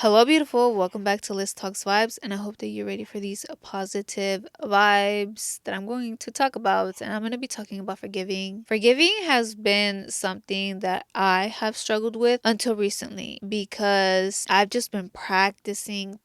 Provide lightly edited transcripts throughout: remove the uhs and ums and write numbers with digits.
Hello, beautiful. Welcome back to Liz Talks Vibes, and I hope that you're ready for these positive vibes that I'm going to talk about. And I'm going to be talking about forgiving. Forgiving has been something that I have struggled with until recently because I've just been practicing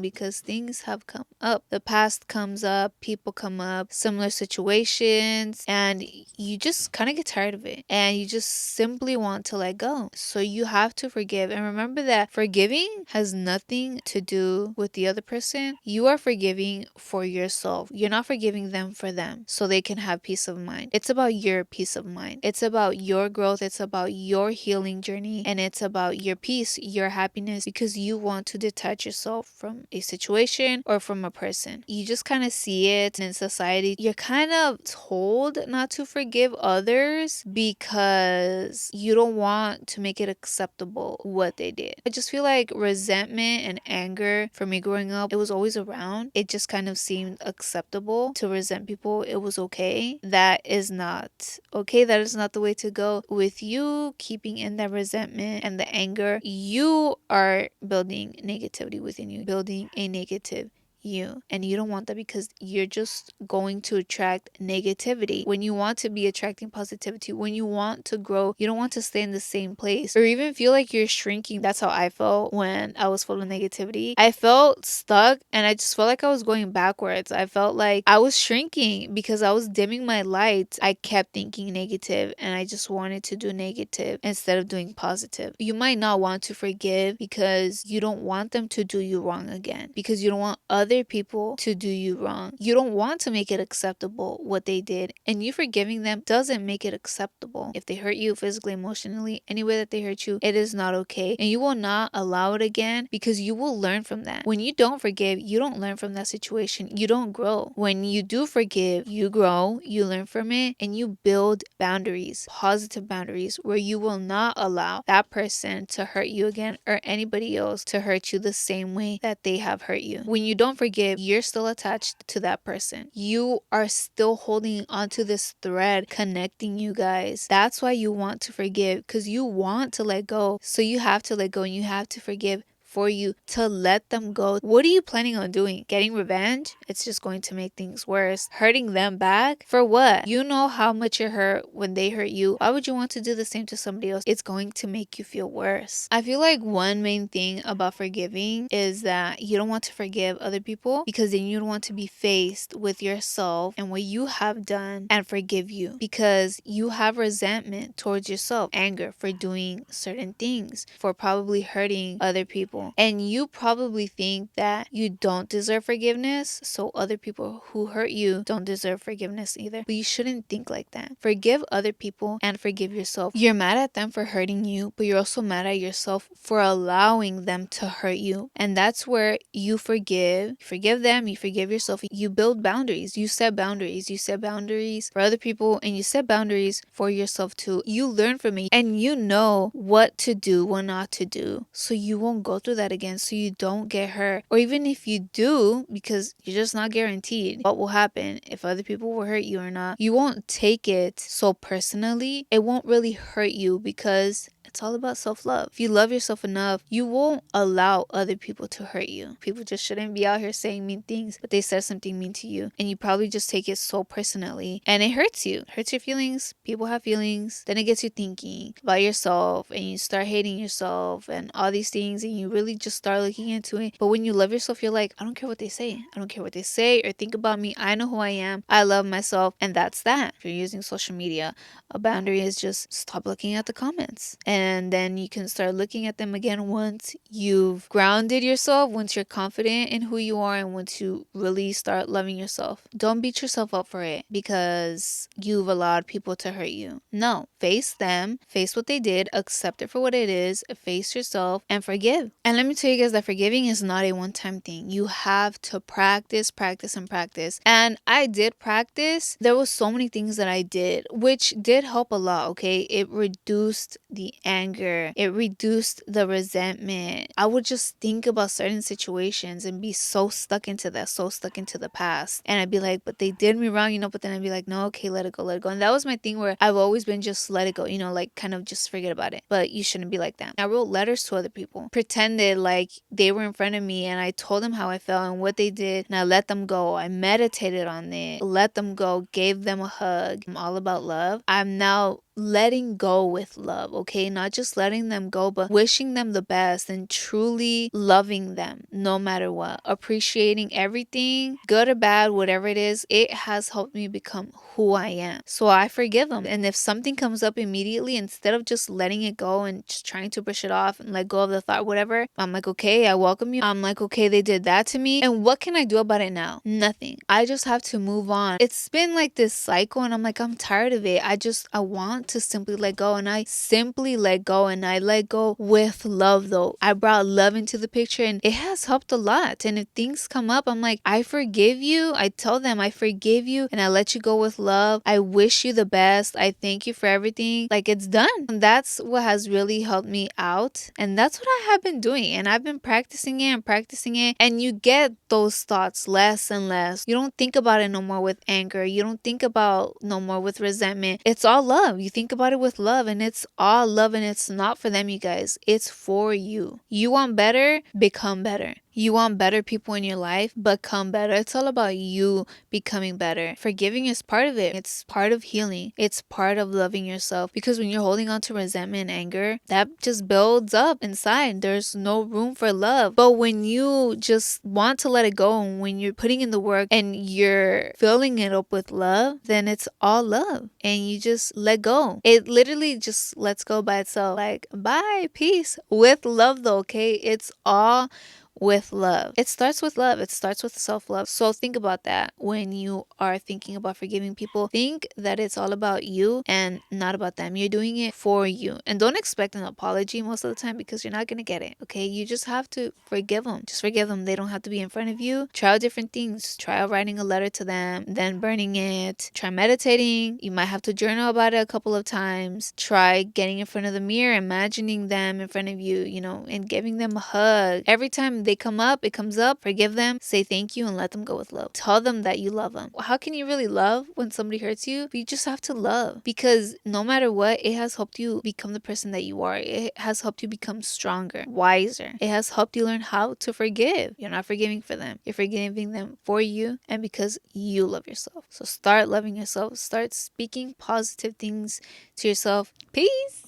because things have come up. The past comes up, people come up, similar situations, and you just kind of get tired of it and you just simply want to let go. So you have to forgive. And remember that forgiving has nothing to do with the other person. You are forgiving for yourself. You're not forgiving them for them so they can have peace of mind. It's about your peace of mind. It's about your growth. It's about your healing journey. And it's about your peace, your happiness, because you want to detach yourself from a situation or from a person. You just kind of see it in society. You're kind of told not to forgive others because you don't want to make it acceptable what they did. I just feel like resentment and anger for me growing up, it was always around. It just kind of seemed acceptable to resent people. It was okay. That is not okay. That is not the way to go. With you keeping in that resentment and the anger, you are building negativity within you, building a negative you, and you don't want that because you're just going to attract negativity when you want to be attracting positivity. When you want to grow, you don't want to stay in the same place or even feel like you're shrinking. That's how I felt when I was full of negativity. I felt stuck and I just felt like I was going backwards. I felt like I was shrinking because I was dimming my light. I kept thinking negative and I just wanted to do negative instead of doing positive. You might not want to forgive because you don't want them to do you wrong again, because you don't want other people to do you wrong. You don't want to make it acceptable what they did, and you forgiving them doesn't make it acceptable. If they hurt you physically, emotionally, any way that they hurt you, it is not okay, and you will not allow it again because you will learn from that. When you don't forgive, you don't learn from that situation. You don't grow. When you do forgive, you grow, you learn from it, and you build boundaries, positive boundaries, where you will not allow that person to hurt you again or anybody else to hurt you the same way that they have hurt you. When you don't forgive, you're still attached to that person. You are still holding onto this thread connecting you guys. That's why you want to forgive, because you want to let go. So you have to let go and you have to forgive for you to let them go. What are you planning on doing? Getting revenge? It's just going to make things worse. Hurting them back? For what? You know how much you hurt when they hurt you. Why would you want to do the same to somebody else? It's going to make you feel worse. I feel like one main thing about forgiving is that you don't want to forgive other people because then you don't want to be faced with yourself and what you have done and forgive you, because you have resentment towards yourself, anger for doing certain things, for probably hurting other people. And you probably think that you don't deserve forgiveness, so other people who hurt you don't deserve forgiveness either. But you shouldn't think like that. Forgive other people and forgive yourself. You're mad at them for hurting you, but you're also mad at yourself for allowing them to hurt you. And that's where you forgive them, you forgive yourself. You build boundaries. You set boundaries. You set boundaries for other people and you set boundaries for yourself too. You learn from it and you know what to do, what not to do, so you won't go through that again, so you don't get hurt. Or even if you do, because you're just not guaranteed what will happen, if other people will hurt you or not, you won't take it so personally. It won't really hurt you because it's all about self-love. If you love yourself enough, you won't allow other people to hurt you. People just shouldn't be out here saying mean things, but they said something mean to you, and you probably just take it so personally, and it hurts you. It hurts your feelings. People have feelings. Then it gets you thinking about yourself, and you start hating yourself and all these things, and you really just start looking into it. But when you love yourself, you're like, I don't care what they say. I don't care what they say or think about me. I know who I am. I love myself, and that's that. If you're using social media, a boundary is just stop looking at the comments. And then you can start looking at them again once you've grounded yourself, once you're confident in who you are, and once you really start loving yourself. Don't beat yourself up for it because you've allowed people to hurt you. No, face them, face what they did, accept it for what it is, face yourself, and forgive. And let me tell you guys that forgiving is not a one-time thing. You have to practice, practice, and practice. And I did practice. There was so many things that I did, which did help a lot, okay? It reduced the anger. It reduced the resentment. I would just think about certain situations and be so stuck into that, so stuck into the past. And I'd be like, but they did me wrong, but then I'd be like, no, okay, let it go, let it go. And that was my thing where I've always been just let it go, like kind of just forget about it. But you shouldn't be like that. I wrote letters to other people, pretended like they were in front of me, and I told them how I felt and what they did, and I let them go. I meditated on it, let them go, gave them a hug. I'm all about love. I'm now letting go with love, okay? Not just letting them go, but wishing them the best and truly loving them no matter what. Appreciating everything, good or bad, whatever it is, it has helped me become who I am. So I forgive them. And if something comes up immediately, instead of just letting it go and just trying to brush it off and let go of the thought, whatever, I'm like, okay, I welcome you. I'm like, okay, they did that to me. And what can I do about it now? Nothing. I just have to move on. It's been like this cycle, and I'm like, I'm tired of it. I want to simply let go, and I simply let go, and I let go with love though. I brought love into the picture, and it has helped a lot. And if things come up, I'm like, I forgive you. I tell them I forgive you, and I let you go with love. I wish you the best. I thank you for everything. Like, it's done. And that's what has really helped me out. And that's what I have been doing. And I've been practicing it and practicing it. And you get those thoughts less and less. You don't think about it no more with anger. You don't think about no more with resentment. It's all love. You think about it with love, and it's all love, and it's not for them, you guys. It's for you. You want better? Become better. You want better people in your life? Become better. It's all about you becoming better. Forgiving is part of it. It's part of healing. It's part of loving yourself. Because when you're holding on to resentment and anger, that just builds up inside. There's no room for love. But when you just want to let it go, and when you're putting in the work and you're filling it up with love, then it's all love. And you just let go. It literally just lets go by itself. Like, bye, peace. With love though, okay? It's all with love. It starts with love. It starts with self-love. So think about that when you are thinking about forgiving people. Think that it's all about you and not about them. You're doing it for you. And don't expect an apology most of the time, because you're not going to get it. Okay? You just have to forgive them. Just forgive them. They don't have to be in front of you. Try out different things. Try out writing a letter to them, then burning it. Try meditating. You might have to journal about it a couple of times. Try getting in front of the mirror, imagining them in front of you, and giving them a hug. Every time they come up, it comes up, forgive them, say thank you, and let them go with love. Tell them that you love them. How can you really love when somebody hurts you? You just have to love, because no matter what, it has helped you become the person that you are. It has helped you become stronger, wiser. It has helped you learn how to forgive. You're not forgiving for them. You're forgiving them for you and because you love yourself. So start loving yourself. Start speaking positive things to yourself. Peace.